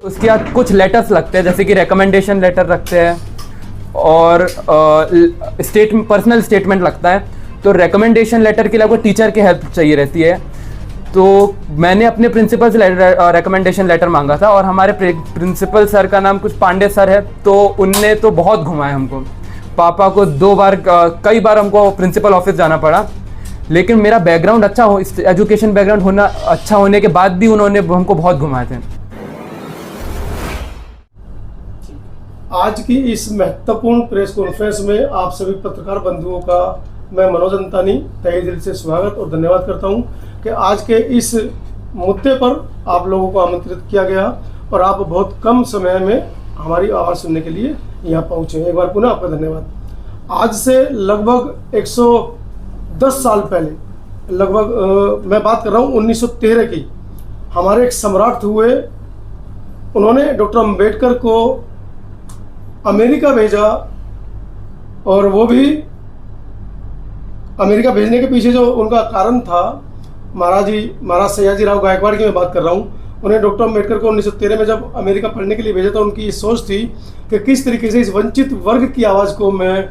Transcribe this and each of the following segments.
उसके बाद कुछ लेटर्स लगते हैं, जैसे कि रिकमेंडेशन लेटर रखते हैं और पर्सनल स्टेटमेंट लगता है। तो रिकमेंडेशन लेटर के लिए आपको टीचर की हेल्प चाहिए रहती है। तो मैंने अपने प्रिंसिपल से रिकमेंडेशन लेटर मांगा था, और हमारे प्रिंसिपल सर का नाम कुछ पांडे सर है, तो उनने तो बहुत घुमाया हमको। पापा को कई बार हमको प्रिंसिपल ऑफिस जाना पड़ा, लेकिन मेरा बैकग्राउंड अच्छा हो, एजुकेशन बैकग्राउंड होना अच्छा होने के बाद भी उन्होंने हमको बहुत घुमाए थे। आज की इस महत्वपूर्ण प्रेस कॉन्फ्रेंस में आप सभी पत्रकार बंधुओं का मैं मनोज अंतानी तहे दिल से स्वागत और धन्यवाद करता हूं कि आज के इस मुद्दे पर आप लोगों को आमंत्रित किया गया और आप बहुत कम समय में हमारी आवाज़ सुनने के लिए यहाँ पहुँचे। एक बार पुनः आपका धन्यवाद। आज से लगभग 110 साल पहले, लगभग मैं बात कर रहा हूँ 1913 की, हमारे एक सम्राट हुए। उन्होंने डॉक्टर अम्बेडकर को अमेरिका भेजा, और वो भी अमेरिका भेजने के पीछे जो उनका कारण था, महाराज सयाजी राव गायकवाड़ की मैं बात कर रहा हूँ। उन्हें डॉक्टर अम्बेडकर को 1913 में जब अमेरिका पढ़ने के लिए भेजा, तो उनकी ये सोच थी कि किस तरीके से इस वंचित वर्ग की आवाज़ को मैं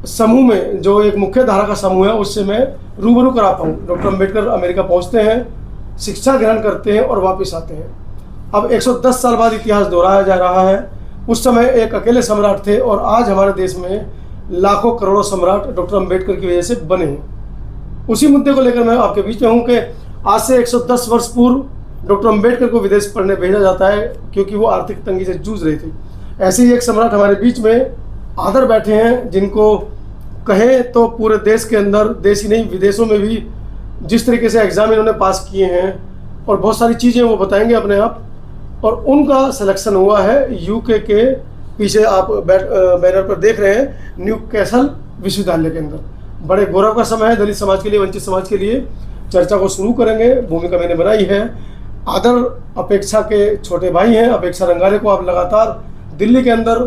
समूह में, जो एक मुख्य धारा का समूह है, उससे मैं रूबरू करा पाऊँ। डॉक्टर अम्बेडकर अमेरिका पहुँचते हैं, शिक्षा ग्रहण करते हैं और वापस आते हैं। अब 110 साल बाद इतिहास दोहराया जा रहा है। उस समय एक अकेले सम्राट थे, और आज हमारे देश में लाखों करोड़ों सम्राट डॉक्टर अम्बेडकर की वजह से बने हैं। उसी मुद्दे को लेकर मैं आपके बीच में हूँ कि आज से 110 वर्ष पूर्व डॉक्टर अम्बेडकर को विदेश पढ़ने भेजा जाता है, क्योंकि वो आर्थिक तंगी से जूझ रहे थे। ऐसे ही एक सम्राट हमारे बीच में आदर बैठे हैं, जिनको कहें तो पूरे देश के अंदर, देश ही नहीं विदेशों में भी जिस तरीके से एग्ज़ाम इन्होंने पास किए हैं और बहुत सारी चीज़ें वो बताएंगे अपने आप। और उनका सिलेक्शन हुआ है यूके के, पीछे आप बैनर पर देख रहे हैं, न्यूकैसल विश्वविद्यालय के अंदर। बड़े गौरव का समय है दलित समाज के लिए, वंचित समाज के लिए। चर्चा को शुरू करेंगे। भूमिका मैंने बनाई है। आदर अपेक्षा के छोटे भाई हैं, अपेक्षा रंगारे को आप लगातार दिल्ली के अंदर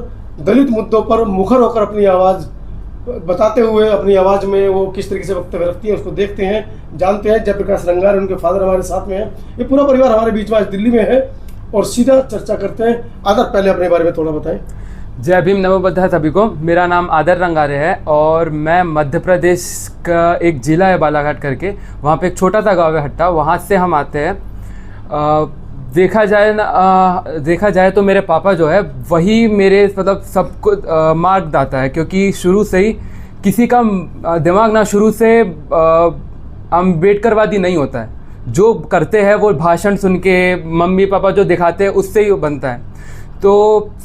दलित मुद्दों पर मुखर होकर अपनी आवाज़ बताते हुए, अपनी आवाज़ में वो किस तरीके से वक्तव्य रखती है, उसको देखते हैं, जानते हैं। जयप्रकाश रंगारे, उनके फादर हमारे साथ में हैं। ये पूरा परिवार हमारे बीच में आज दिल्ली में है, और सीधा चर्चा करते हैं। आदर, पहले अपने बारे में थोड़ा बताएं। जय भीम, नमो बुद्धाय सभी को। मेरा नाम आदर रंगारे है, और मैं मध्य प्रदेश का एक ज़िला है बालाघाट करके, वहाँ पे एक छोटा सा गाँव है हट्टा, वहाँ से हम आते हैं। देखा जाए तो मेरे पापा जो है वही मेरे मतलब सबको मार्गदाता है, क्योंकि शुरू से ही किसी का दिमाग ना शुरू से अम्बेडकरवादी नहीं होता है। जो करते हैं वो भाषण सुन के, मम्मी पापा जो दिखाते हैं उससे ही बनता है। तो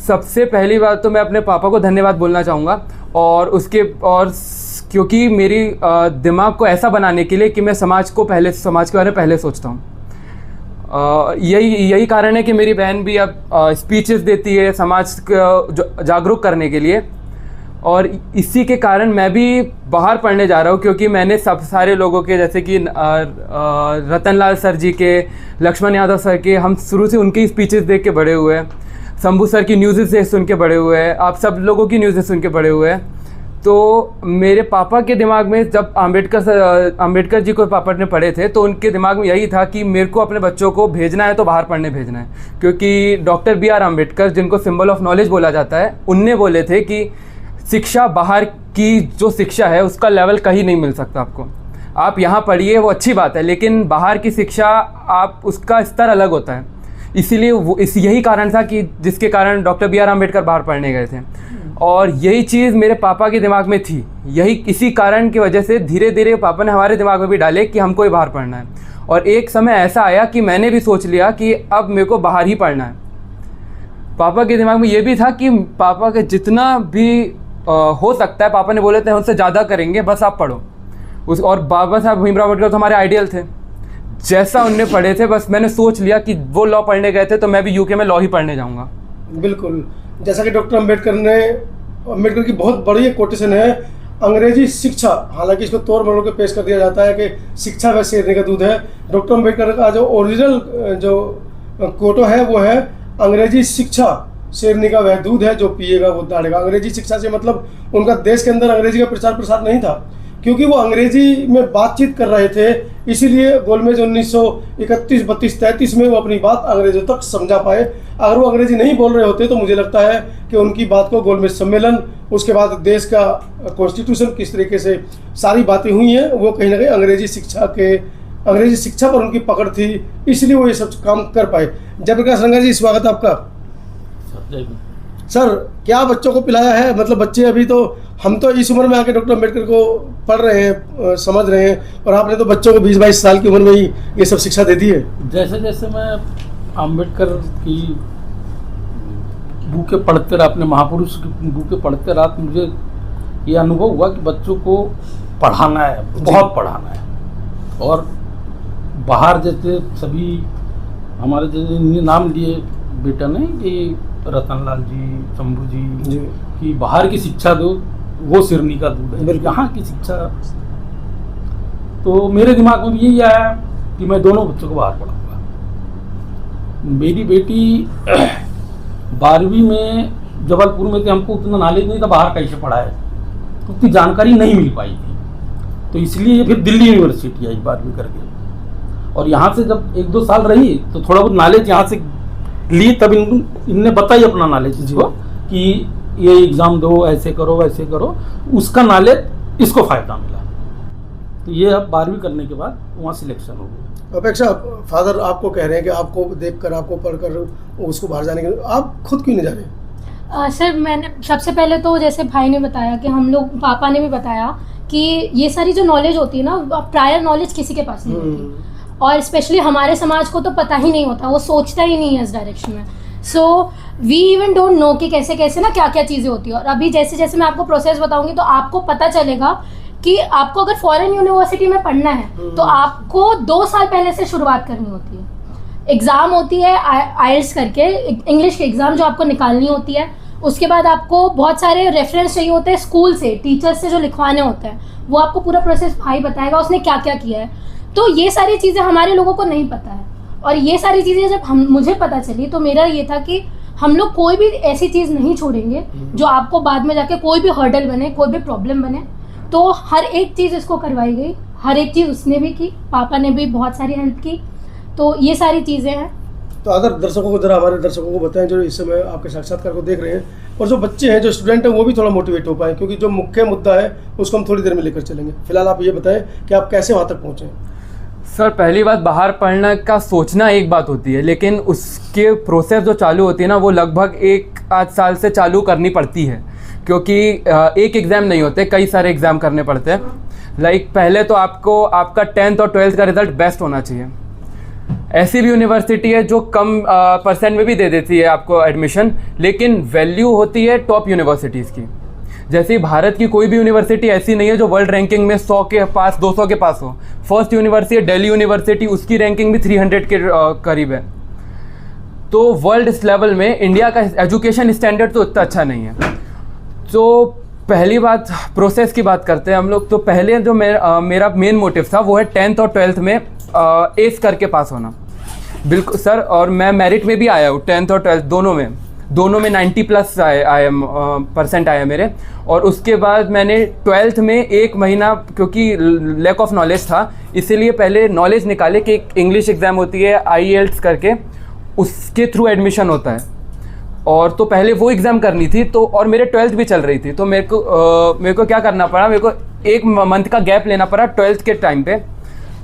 सबसे पहली बात तो मैं अपने पापा को धन्यवाद बोलना चाहूँगा, और क्योंकि मेरी दिमाग को ऐसा बनाने के लिए कि मैं समाज के बारे में पहले सोचता हूँ। यही कारण है कि मेरी बहन भी अब स्पीचेस देती है समाज को जागरूक करने के लिए, और इसी के कारण मैं भी बाहर पढ़ने जा रहा हूँ। क्योंकि मैंने सब सारे लोगों के, जैसे कि रतनलाल सर जी के, लक्ष्मण यादव सर के, हम शुरू से उनकी स्पीचेस देख के बड़े हुए हैं। शंभू सर की न्यूज़ से सुन के बड़े हुए हैं, आप सब लोगों की न्यूज़ सुन के बड़े हुए हैं। तो मेरे पापा के दिमाग में जब अम्बेडकर जी को पापा ने पढ़े थे, तो उनके दिमाग में यही था कि मेरे को अपने बच्चों को भेजना है तो बाहर पढ़ने भेजना है। क्योंकि डॉक्टर BR अम्बेडकर, जिनको सिंबल ऑफ नॉलेज बोला जाता है, उनने बोले थे कि शिक्षा, बाहर की जो शिक्षा है उसका लेवल कहीं नहीं मिल सकता आपको। आप यहाँ पढ़िए वो अच्छी बात है, लेकिन बाहर की शिक्षा उसका स्तर अलग होता है। इसीलिए यही कारण था कि जिसके कारण डॉक्टर BR अम्बेडकर बाहर पढ़ने गए थे, और यही चीज़ मेरे पापा के दिमाग में थी। इसी कारण की वजह से धीरे धीरे पापा ने हमारे दिमाग में भी डाले कि हमको ही बाहर पढ़ना है। और एक समय ऐसा आया कि मैंने भी सोच लिया कि अब मेरे को बाहर ही पढ़ना है। पापा के दिमाग में ये भी था कि पापा के जितना भी हो सकता है, पापा ने बोले थे उनसे ज़्यादा करेंगे, बस आप पढ़ो। और बाबा साहब भीमराव अम्बेडकर तो हमारे आइडियल थे, जैसा उनने पढ़े थे। बस मैंने सोच लिया कि वो लॉ पढ़ने गए थे, तो मैं भी यूके में लॉ ही पढ़ने जाऊँगा। बिल्कुल, जैसा कि डॉक्टर अम्बेडकर की बहुत बड़ी कोटेशन है, अंग्रेजी शिक्षा, हालांकि इसको तौर मरोड़ के पेश कर दिया जाता है कि शिक्षा व शेरनी का दूध है। डॉक्टर अम्बेडकर का जो ओरिजिनल जो कोटो है वो है, अंग्रेजी शिक्षा शेरनी का वह दूध है, जो पिएगा वो दाढ़ेगा। अंग्रेजी शिक्षा से मतलब उनका देश के अंदर अंग्रेजी का प्रचार प्रसार नहीं था, क्योंकि वो अंग्रेजी में बातचीत कर रहे थे, इसीलिए गोलमेज 1931, 32, 33 में वो अपनी बात अंग्रेजों तक समझा पाए। अगर वो अंग्रेजी नहीं बोल रहे होते तो मुझे लगता है कि उनकी बात को गोलमेज सम्मेलन, उसके बाद देश का कॉन्स्टिट्यूशन, किस तरीके से सारी बातें हुई हैं, वो कहीं ना कहीं अंग्रेजी शिक्षा पर उनकी पकड़ थी, इसलिए वो ये सब काम कर पाए। जयप्रकाश रंगा जी, स्वागत आपका। सर, क्या बच्चों को पिलाया है? मतलब बच्चे अभी तो, हम तो इस उम्र में आके डॉक्टर अम्बेडकर को पढ़ रहे हैं, समझ रहे हैं, और आपने तो बच्चों को 20-22 साल की उम्र में ही ये सब शिक्षा दे दी है। जैसे जैसे मैं अम्बेडकर की बुकें पढ़ते रहा, अपने महापुरुष की बुकें पढ़ते रहा, तो मुझे ये अनुभव हुआ कि बच्चों को पढ़ाना है, बहुत पढ़ाना है। और बाहर जैसे सभी हमारे जैसे नाम लिए बेटा ने कि रतनलाल जी, शंभू जी कि बाहर की शिक्षा दो, वो सिरनी का दूध है, यहाँ की शिक्षा। तो मेरे दिमाग में भी यही आया कि मैं दोनों बच्चों को बाहर पढ़ाऊंगा। मेरी बेटी 12वीं में जबलपुर में थी, हमको उतना नॉलेज नहीं था बाहर कैसे पढ़ा है, उतनी जानकारी नहीं मिल पाई थी, तो इसलिए फिर दिल्ली यूनिवर्सिटी आई 12वीं करके। और यहाँ से जब 1-2 साल रही तो थोड़ा बहुत नॉलेज यहाँ से ली, तब इनने बताई अपना नॉलेज इसको कि ये एग्ज़ाम दो, ऐसे करो वैसे करो, उसका नॉलेज इसको फ़ायदा मिला। तो ये अब 12वीं करने के बाद वहाँ सिलेक्शन हो गया। अपेक्षा, फादर आपको कह रहे हैं कि आपको देखकर, आपको पढ़कर उसको बाहर जाने के, आप खुद क्यों नहीं जा रहे? सर, मैंने सबसे पहले तो जैसे भाई ने बताया कि हम लोग, पापा ने भी बताया कि ये सारी जो नॉलेज होती है ना, प्रायर नॉलेज किसी के पास नहीं होती, और स्पेशली हमारे समाज को तो पता ही नहीं होता, वो सोचता ही नहीं है इस डायरेक्शन में। So we even don't know कि कैसे कैसे ना क्या क्या चीज़ें होती है। और अभी जैसे जैसे मैं आपको प्रोसेस बताऊंगी तो आपको पता चलेगा कि आपको अगर फॉरेन यूनिवर्सिटी में पढ़ना है तो आपको 2 साल पहले से शुरुआत करनी होती है। एग्ज़ाम होती है आइल्स करके, इंग्लिश के एग्ज़ाम जो आपको निकालनी होती है। उसके बाद आपको बहुत सारे रेफरेंस चाहिए होते हैं स्कूल से, टीचर्स से जो लिखवाने होते हैं, वो आपको पूरा प्रोसेस भाई बताएगा उसने क्या क्या किया है। तो ये सारी चीज़ें हमारे लोगों को नहीं पता है, और ये सारी चीज़ें जब मुझे पता चली तो मेरा ये था कि हम लोग कोई भी ऐसी चीज़ नहीं छोड़ेंगे जो आपको बाद में जाके कोई भी हर्डल बने, कोई भी प्रॉब्लम बने। तो हर एक चीज़ इसको करवाई गई, हर एक चीज़ उसने भी की, पापा ने भी बहुत सारी हेल्प की। तो ये सारी चीज़ें हैं। तो अगर दर्शकों को, जरा हमारे दर्शकों को बताएं जो इस समय आपके साक्षात्कार को देख रहे हैं, और जो बच्चे हैं, जो स्टूडेंट हैं, वो भी थोड़ा मोटिवेट हो पाए, क्योंकि जो मुख्य मुद्दा है उसको हम थोड़ी देर में लेकर चलेंगे। फिलहाल आप ये बताएं कि आप कैसे वहाँ तक पहुँचे। सर, पहली बात, बाहर पढ़ने का सोचना एक बात होती है, लेकिन उसके प्रोसेस जो चालू होती है ना, वो लगभग 1-8 साल से चालू करनी पड़ती है, क्योंकि एक एग्ज़ाम नहीं होते, कई सारे एग्ज़ाम करने पड़ते हैं। लाइक पहले तो आपको आपका 10th और 12th का रिज़ल्ट बेस्ट होना चाहिए। ऐसी भी यूनिवर्सिटी है जो कम परसेंट में भी दे देती है आपको एडमिशन, लेकिन वैल्यू होती है टॉप यूनिवर्सिटीज़ की। जैसे भारत की कोई भी यूनिवर्सिटी ऐसी नहीं है जो वर्ल्ड रैंकिंग में 100 के पास, 200 के पास हो। फर्स्ट यूनिवर्सिटी दिल्ली यूनिवर्सिटी, उसकी रैंकिंग भी 300 के करीब है। तो वर्ल्ड इस लेवल में इंडिया का एजुकेशन स्टैंडर्ड तो इतना अच्छा नहीं है। तो पहली बात, प्रोसेस की बात करते हैं हम लोग। तो पहले जो मेरा मेन मोटिव था वो है 10th और 12th में एस करके पास होना। बिल्कुल सर, और मैं मेरिट में भी आया हूँ 10th और 12th दोनों में 90+ आए परसेंट आया मेरे। और उसके बाद मैंने 12th में 1 महीना, क्योंकि लैक ऑफ नॉलेज था, इसीलिए पहले नॉलेज निकाले कि एक इंग्लिश एग्ज़ाम होती है IELTS करके, उसके थ्रू एडमिशन होता है। और तो पहले वो एग्ज़ाम करनी थी, तो और मेरे 12th भी चल रही थी, तो मेरे को क्या करना पड़ा, मेरे को 1 मंथ का गैप लेना पड़ा 12th के टाइम पे।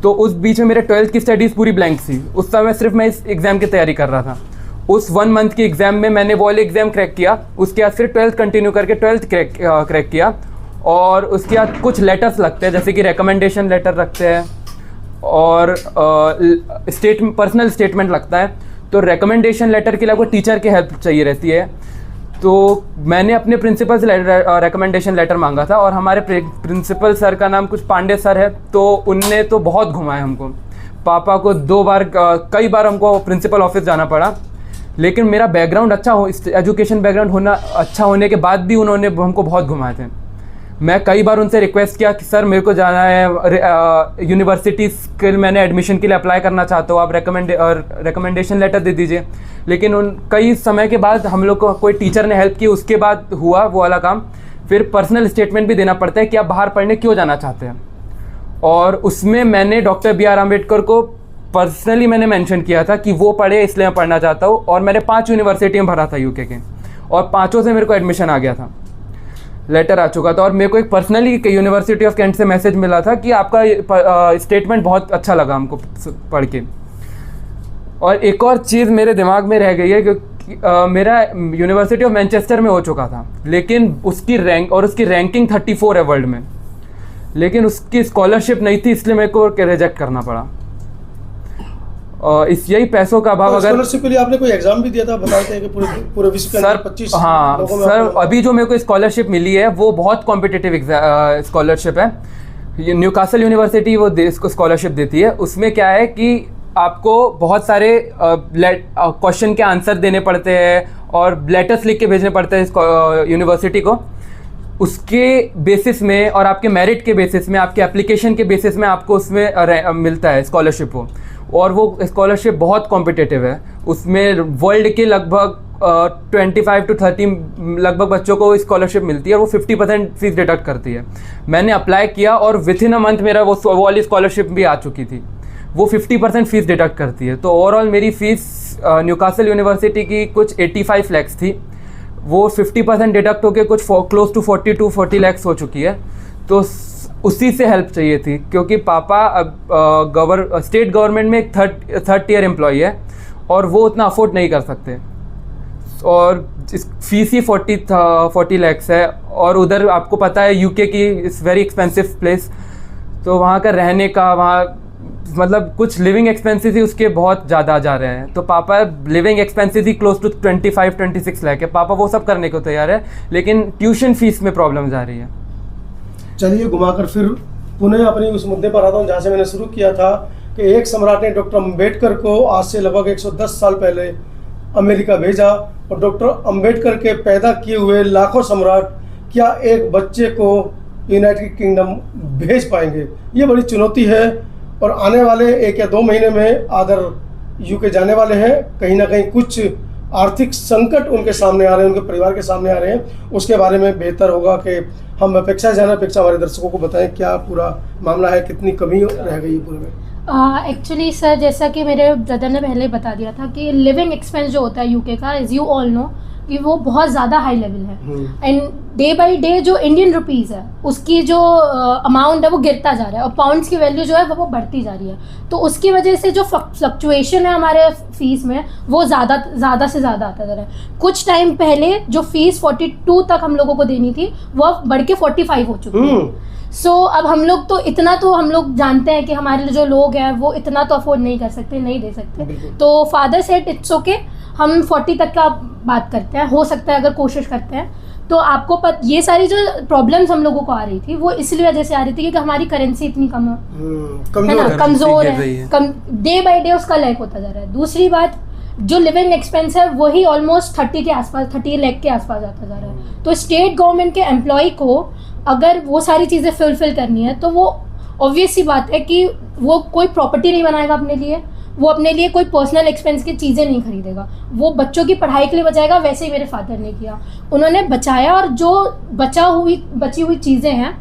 तो उस बीच में मेरे 12th की स्टडीज़ पूरी ब्लैंक थी। उस समय सिर्फ मैं इस एग्ज़ाम की तैयारी कर रहा था। उस 1 मंथ की एग्ज़ाम में मैंने वो वाले एग्ज़ाम क्रैक किया, उसके बाद फिर 12th कंटिन्यू करके 12th क्रैक किया। और उसके बाद कुछ लेटर्स लगते हैं, जैसे कि रिकमेंडेशन लेटर रखते हैं और पर्सनल स्टेटमेंट लगता है। तो रिकमेंडेशन लेटर के लिए आपको टीचर की हेल्प चाहिए रहती है। तो मैंने अपने प्रिंसिपल से रिकमेंडेशन लेटर मांगा था, और हमारे प्रिंसिपल सर का नाम कुछ पांडे सर है, तो उनने तो बहुत घुमाया हमको। पापा को 2 बार, कई बार हमको प्रिंसिपल ऑफिस जाना पड़ा। लेकिन मेरा बैकग्राउंड अच्छा हो, एजुकेशन बैकग्राउंड होना अच्छा होने के बाद भी उन्होंने हमको बहुत घुमाए थे। मैं कई बार उनसे रिक्वेस्ट किया कि सर मेरे को जाना है यूनिवर्सिटीज़ के, मैंने एडमिशन के लिए अप्लाई करना चाहता हूँ, आप रिकमेंडेशन लेटर दे दीजिए। लेकिन कई समय के बाद हम लोग को कोई टीचर ने हेल्प की, उसके बाद हुआ वो वाला काम। फिर पर्सनल स्टेटमेंट भी देना पड़ता है कि आप बाहर पढ़ने क्यों जाना चाहते हैं। और उसमें मैंने डॉक्टर बी आर अम्बेडकर को पर्सनली मैंने मेंशन किया था कि वो पढ़े इसलिए मैं पढ़ना चाहता हूँ, और मैंने 5 यूनिवर्सिटी में भरा था यूके के, और 5 से मेरे को एडमिशन आ गया था, लेटर आ चुका था। और मेरे को एक पर्सनली यूनिवर्सिटी ऑफ कैंट से मैसेज मिला था कि आपका स्टेटमेंट बहुत अच्छा लगा हमको पढ़ के। और एक और चीज़ मेरे दिमाग में रह गई है कि मेरा यूनिवर्सिटी ऑफ मैनचेस्टर में हो चुका था, लेकिन उसकी रैंकिंग 34 है वर्ल्ड में, लेकिन उसकी स्कॉलरशिप नहीं थी, इसलिए मेरे को रिजेक्ट करना पड़ा। यही पैसों का अभाव। अगर स्कॉलरशिप के लिए आपने कोई एग्जाम भी दिया था, बताते हैं कि पूरे विश्व के अंदर 25 हाँ लोगों में सर, अभी जो मेरे को स्कॉलरशिप मिली है वो बहुत कॉम्पिटिटिव स्कॉलरशिप है। न्यूकासल यूनिवर्सिटी वो इसको स्कॉलरशिप देती है। उसमें क्या है कि आपको बहुत सारे क्वेश्चन के आंसर देने पड़ते हैं और लेटर्स लिख के भेजने पड़ते हैं यूनिवर्सिटी को। उसके बेसिस में और आपके मेरिट के बेसिस में, आपके एप्लीकेशन के बेसिस में आपको उसमें मिलता है स्कॉलरशिप हो, और वो स्कॉलरशिप बहुत कॉम्पिटिटिव है। उसमें वर्ल्ड के लगभग 25 to 30 लगभग बच्चों को स्कॉलरशिप मिलती है, और वो 50% फीस डिडक्ट करती है। मैंने अप्लाई किया और विथ इन अ मंथ मेरा वो वाली स्कॉलरशिप भी आ चुकी थी। वो 50% फीस डिडक्ट करती है। तो ओवरऑल मेरी फ़ीस न्यूकासल यूनिवर्सिटी की कुछ 85 लाख थी, वो 50% डिडक्ट होकर कुछ क्लोज टू 40 लाख हो चुकी है। तो उसी से हेल्प चाहिए थी, क्योंकि पापा अब स्टेट गवर्नमेंट में एक थर्ड टियर एम्प्लॉई है, और वो उतना अफोर्ड नहीं कर सकते, और फीस ही 40 लाख है। और उधर आपको पता है यूके की इज़ वेरी एक्सपेंसिव प्लेस, तो वहाँ का रहने का, वहाँ मतलब कुछ लिविंग एक्सपेंसेस ही उसके बहुत ज़्यादा जा रहे हैं। तो पापा लिविंग एक्सपेंसेस ही क्लोज टू 25-26 लाख है। पापा वो सब करने को तैयार है, लेकिन ट्यूशन फीस में प्रॉब्लम आ रही है। चलिए घुमाकर फिर पुनः अपनी उस मुद्दे पर आता हूँ जहाँ से मैंने शुरू किया था कि एक सम्राट ने डॉक्टर अम्बेडकर को आज से लगभग 110 साल पहले अमेरिका भेजा, और डॉक्टर अम्बेडकर के पैदा किए हुए लाखों सम्राट क्या एक बच्चे को यूनाइटेड किंगडम भेज पाएंगे? ये बड़ी चुनौती है, और आने वाले 1 या 2 महीने में अगर यूके जाने वाले हैं, कहीं ना कहीं कुछ आर्थिक संकट उनके सामने आ रहे हैं, उनके परिवार के सामने आ रहे हैं। उसके बारे में बेहतर होगा कि हम अपेक्षा हमारे दर्शकों को बताएं क्या पूरा मामला है, कितनी कमी रह गई है पूरे में। एक्चुअली सर, जैसा कि मेरे ब्रदर ने पहले बता दिया था कि लिविंग एक्सपेंस जो होता है यूके का, एज यू ऑल नो, कि वो बहुत ज़्यादा हाई लेवल है। एंड डे बाय डे जो इंडियन रुपीज़ है उसकी जो अमाउंट है वो गिरता जा रहा है, और पाउंड्स की वैल्यू जो है वो बढ़ती जा रही है। तो उसकी वजह से जो फ्लक्चुएशन है हमारे फीस में वो ज़्यादा से ज़्यादा आता जा रहा है। कुछ टाइम पहले जो फीस 42 तक हम लोगों को देनी थी वो अब बढ़ के 45 हो चुकी है। सो अब हम लोग तो इतना तो हम लोग जानते हैं कि हमारे जो लोग हैं वो इतना तो अफोर्ड नहीं कर सकते, नहीं दे सकते। तो फादर सेड इट्स ओके, हम 40 तक का बात करते हैं, हो सकता है अगर कोशिश करते हैं। तो आपको ये सारी जो प्रॉब्लम्स हम लोगों को आ रही थी वो इसलिए वजह से आ रही थी कि हमारी करेंसी इतनी कम है ना, कमज़ोर है, डे बाय डे उसका लैक होता जा रहा है। दूसरी बात, जो लिविंग एक्सपेंस है वही ऑलमोस्ट 30 के आसपास, 30 लाख के आसपास आता जा रहा है। तो स्टेट गवर्नमेंट के एम्प्लॉय को अगर वो सारी चीज़ें फुलफिल करनी है तो वो ऑब्वियस सी बात है कि वो कोई प्रॉपर्टी नहीं बनाएगा अपने लिए, वो अपने लिए कोई पर्सनल एक्सपेंस की चीज़ें नहीं खरीदेगा, वो बच्चों की पढ़ाई के लिए बचाएगा। वैसे ही मेरे फादर ने किया, उन्होंने बचाया, और जो बची हुई चीज़ें हैं,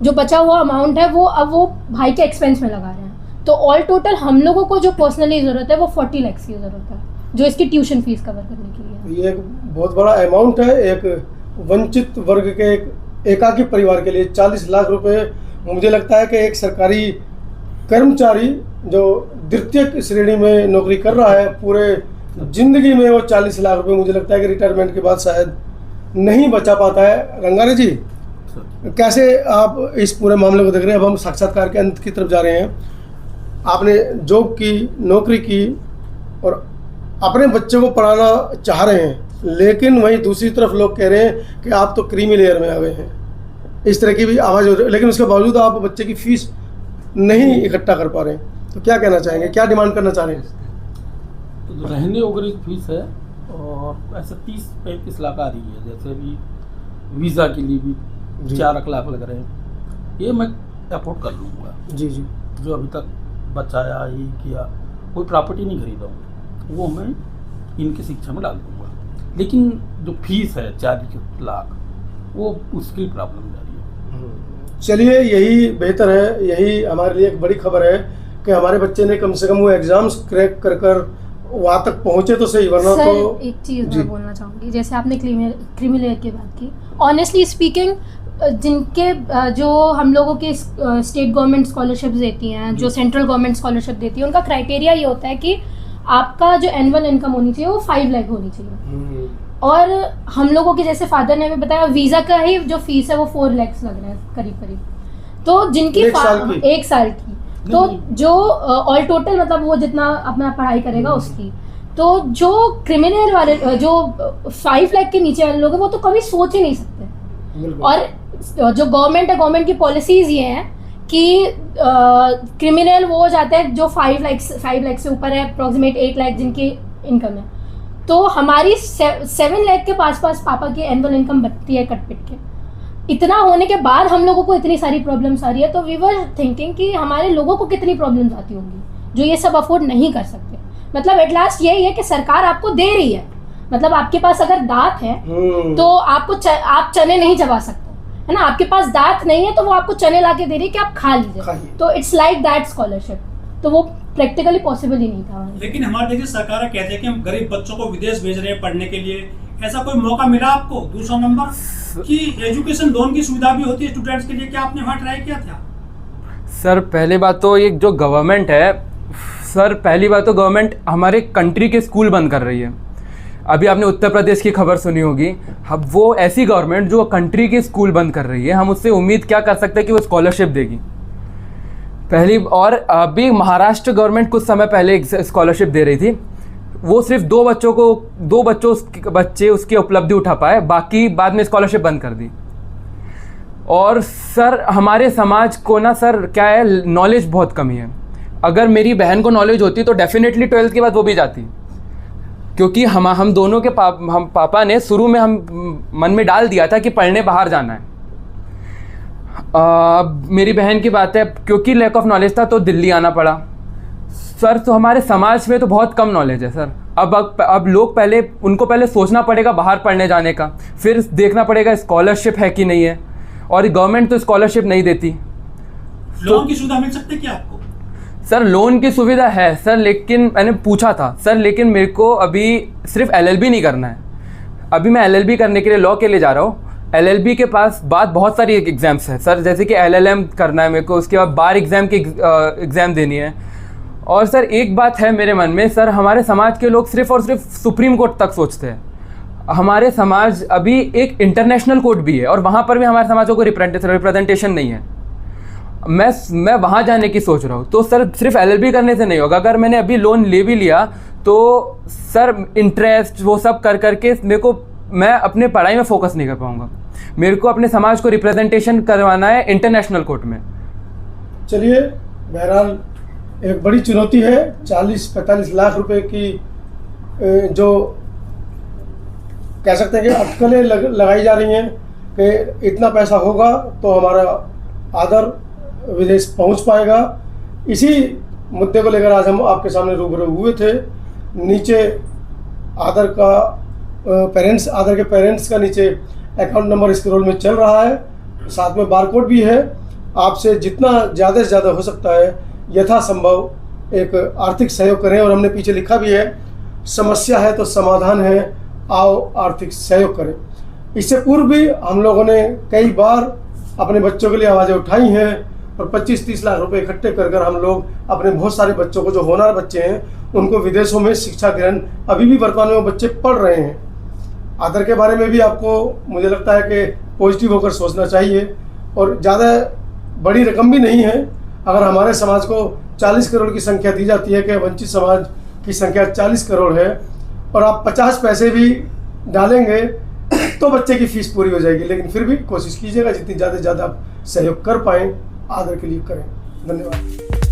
जो बचा हुआ अमाउंट है वो अब वो भाई के एक्सपेंस में लगा रहे हैं। तो ऑल टोटल हम लोगों को जो पर्सनली ज़रूरत है वो 40 लाख की ज़रूरत है, जो इसकी ट्यूशन फीस कवर करने के लिए। ये एक बहुत बड़ा अमाउंट है एक वंचित वर्ग के एकाकी परिवार के लिए। 40 लाख रुपए, मुझे लगता है कि एक सरकारी कर्मचारी जो द्वितीय श्रेणी में नौकरी कर रहा है, पूरे जिंदगी में वो 40 लाख रुपए मुझे लगता है कि रिटायरमेंट के बाद शायद नहीं बचा पाता है। रंगारे जी, कैसे आप इस पूरे मामले को देख रहे हैं? अब हम साक्षात्कार के अंत की तरफ जा रहे हैं। आपने जॉब की, नौकरी की, और अपने बच्चे को पढ़ाना चाह रहे हैं, लेकिन वहीं दूसरी तरफ लोग कह रहे हैं कि आप तो क्रीमी लेयर में आ गए हैं। इस तरह की भी आवाज़ हो रही है, लेकिन उसके बावजूद आप बच्चे की फीस नहीं इकट्ठा कर पा रहे हैं। तो क्या कहना चाहेंगे, क्या डिमांड करना चाह रहे हैं? तो रहने वगैरह की फीस है, और ऐसे 30-35 लाख आ रही है। जैसे अभी वीज़ा के लिए भी 4 लाख लग रहे हैं, ये मैं अफोर्ड कर लूँगा। जी, जो अभी तक बचाया ही किया, कोई प्रॉपर्टी नहीं खरीदा हूँ, वो मैं इनकी शिक्षा में डाल दूँगा। लेकिन जो फीस है 40 लाख, वो उसकी प्रॉब्लम जा रही है। चलिए, यही बेहतर है, यही हमारे लिए एक बड़ी खबर है कि हमारे बच्चे ने कम से कम वो एग्जाम्स क्रैक कर वहाँ तक पहुँचे तो सही, वरना सर, तो एक चीज़ मैं बोलना चाहूँगी, जैसे आपने क्रीमी लेयर की बात की, ऑनेस्टली स्पीकिंग जिनके जो हम लोगों के स्टेट गवर्नमेंट स्कॉलरशिप्स देती हैं, जो सेंट्रल गवर्नमेंट स्कॉलरशिप देती है, उनका क्राइटेरिया ये होता है कि आपका जो एनुअल इनकम होनी चाहिए वो 5 लाख होनी चाहिए। और हम लोगों के जैसे फादर ने भी बताया, वीज़ा का ही जो फीस है वो 4 लाख लग रहा है करीब। तो जिनकी एक साल की तो जो ऑल टोटल मतलब वो जितना अपना पढ़ाई करेगा उसकी, तो जो क्रिमिनल वाले जो 5 लाख के नीचे वाले लोग हैं वो तो कभी सोच ही नहीं सकते। और जो गवर्नमेंट है, गवर्नमेंट की पॉलिसीज ये हैं कि क्रिमिनल वो हो जाते हैं जो 5 लाख से ऊपर है, अप्रॉक्सीमेट 8 लाख जिनकी इनकम है। तो हमारी 7 लाख के पास पापा की एनुअल इनकम बनती है कटपिट के। इतना होने के बाद हम लोगों को इतनी सारी प्रॉब्लम्स आ रही है, तो वी वर थिंकिंग कि हमारे लोगों को कितनी प्रॉब्लम्स आती होंगी जो ये सब अफोर्ड नहीं कर सकते। मतलब एट लास्ट यही है कि सरकार आपको दे रही है, मतलब आपके पास अगर दांत है तो आपको आप चने नहीं चबा सकते, है ना। आपके पास दांत नहीं है तो वो आपको चने ला के दे रही है कि आप खा लीजिए। तो इट्स लाइक दैट स्कॉलरशिप, तो वो प्रैक्टिकली पॉसिबल ही नहीं था। लेकिन हमारे देखिए सरकार कहते हैं कि हम गरीब बच्चों को विदेश भेज रहे हैं पढ़ने के लिए, ऐसा कोई मौका मिला आपको? दूसरा नंबर कि एजुकेशन लोन की सुविधा भी होती है स्टूडेंट्स के लिए, क्या आपने वहाँ ट्राई किया था? सर पहली बात तो ये जो गवर्नमेंट है, सर पहली बात तो गवर्नमेंट हमारे कंट्री के स्कूल बंद कर रही है। अभी आपने उत्तर प्रदेश की खबर सुनी होगी। अब वो ऐसी गवर्नमेंट जो कंट्री के स्कूल बंद कर रही है, हम उससे उम्मीद क्या कर सकते हैं कि वो स्कॉलरशिप देगी पहली। और अभी महाराष्ट्र गवर्नमेंट कुछ समय पहले स्कॉलरशिप दे रही थी, वो सिर्फ 2 बच्चे उसकी उपलब्धि उठा पाए, बाकी बाद में स्कॉलरशिप बंद कर दी। और सर हमारे समाज को ना सर क्या है, नॉलेज बहुत कमी है। अगर मेरी बहन को नॉलेज होती तो डेफिनेटली 12th के बाद वो भी जाती, क्योंकि हम दोनों के पापा ने शुरू में हम मन में डाल दिया था कि पढ़ने बाहर जाना है। मेरी बहन की बात है, क्योंकि लैक ऑफ नॉलेज था तो दिल्ली आना पड़ा। सर तो हमारे समाज में तो बहुत कम नॉलेज है सर। अब लोग उनको पहले सोचना पड़ेगा बाहर पढ़ने जाने का, फिर देखना पड़ेगा स्कॉलरशिप है कि नहीं है, और गवर्नमेंट तो स्कॉलरशिप नहीं देती। लोन की सुविधा मिल सकती है क्या आपको? सर लोन की सुविधा है सर, लेकिन मैंने पूछा था सर, लेकिन मेरे को अभी सिर्फ LLB नहीं करना है। अभी मैं LLB करने के लिए लॉ के लिए जा रहा हूँ। LLB के पास बहुत सारी एग्ज़ाम्स हैं सर, जैसे कि LLM करना है मेरे को, उसके बाद बार एग्ज़ाम की एग्ज़ाम देनी है। और सर एक बात है मेरे मन में सर, हमारे समाज के लोग सिर्फ और सिर्फ सुप्रीम कोर्ट तक सोचते हैं। हमारे समाज अभी एक इंटरनेशनल कोर्ट भी है और वहाँ पर भी हमारे समाजों को रिप्रेजेंटेशन नहीं है। मैं वहाँ जाने की सोच रहा हूँ। तो सर सिर्फ LLB करने से नहीं होगा। अगर मैंने अभी लोन ले भी लिया तो सर इंटरेस्ट वो सब करके मैं अपने पढ़ाई में फोकस नहीं कर पाऊँगा। मेरे को अपने समाज को रिप्रेजेंटेशन करवाना है इंटरनेशनल कोर्ट में। चलिए, बहरहाल एक बड़ी चुनौती है। 40-45 लाख रुपए की जो कह सकते हैं कि अटकलें लगाई जा रही हैं कि इतना पैसा होगा तो हमारा आदर विदेश पहुंच पाएगा। इसी मुद्दे को लेकर आज हम आपके सामने रूबरू हुए थे। नीचे आदर के पेरेंट्स का नीचे अकाउंट नंबर स्क्रॉल में चल रहा है, साथ में बारकोड भी है। आपसे जितना ज़्यादा से ज़्यादा हो सकता है यथासंभव एक आर्थिक सहयोग करें। और हमने पीछे लिखा भी है, समस्या है तो समाधान है, आओ आर्थिक सहयोग करें। इससे पूर्व भी हम लोगों ने कई बार अपने बच्चों के लिए आवाज़ें उठाई हैं और 25-30 लाख रुपए इकट्ठे कर हम लोग अपने बहुत सारे बच्चों को, जो होनहार बच्चे हैं, उनको विदेशों में शिक्षा ग्रहण अभी भी वर्तमान में वो बच्चे पढ़ रहे हैं। आदर के बारे में भी आपको मुझे लगता है कि पॉजिटिव होकर सोचना चाहिए। और ज़्यादा बड़ी रकम भी नहीं है। अगर हमारे समाज को 40 करोड़ की संख्या दी जाती है कि वंचित समाज की संख्या 40 करोड़ है और आप 50 पैसे भी डालेंगे तो बच्चे की फीस पूरी हो जाएगी। लेकिन फिर भी कोशिश कीजिएगा जितनी ज़्यादा से ज़्यादा आप सहयोग कर पाएँ, आदर के लिए करें। धन्यवाद।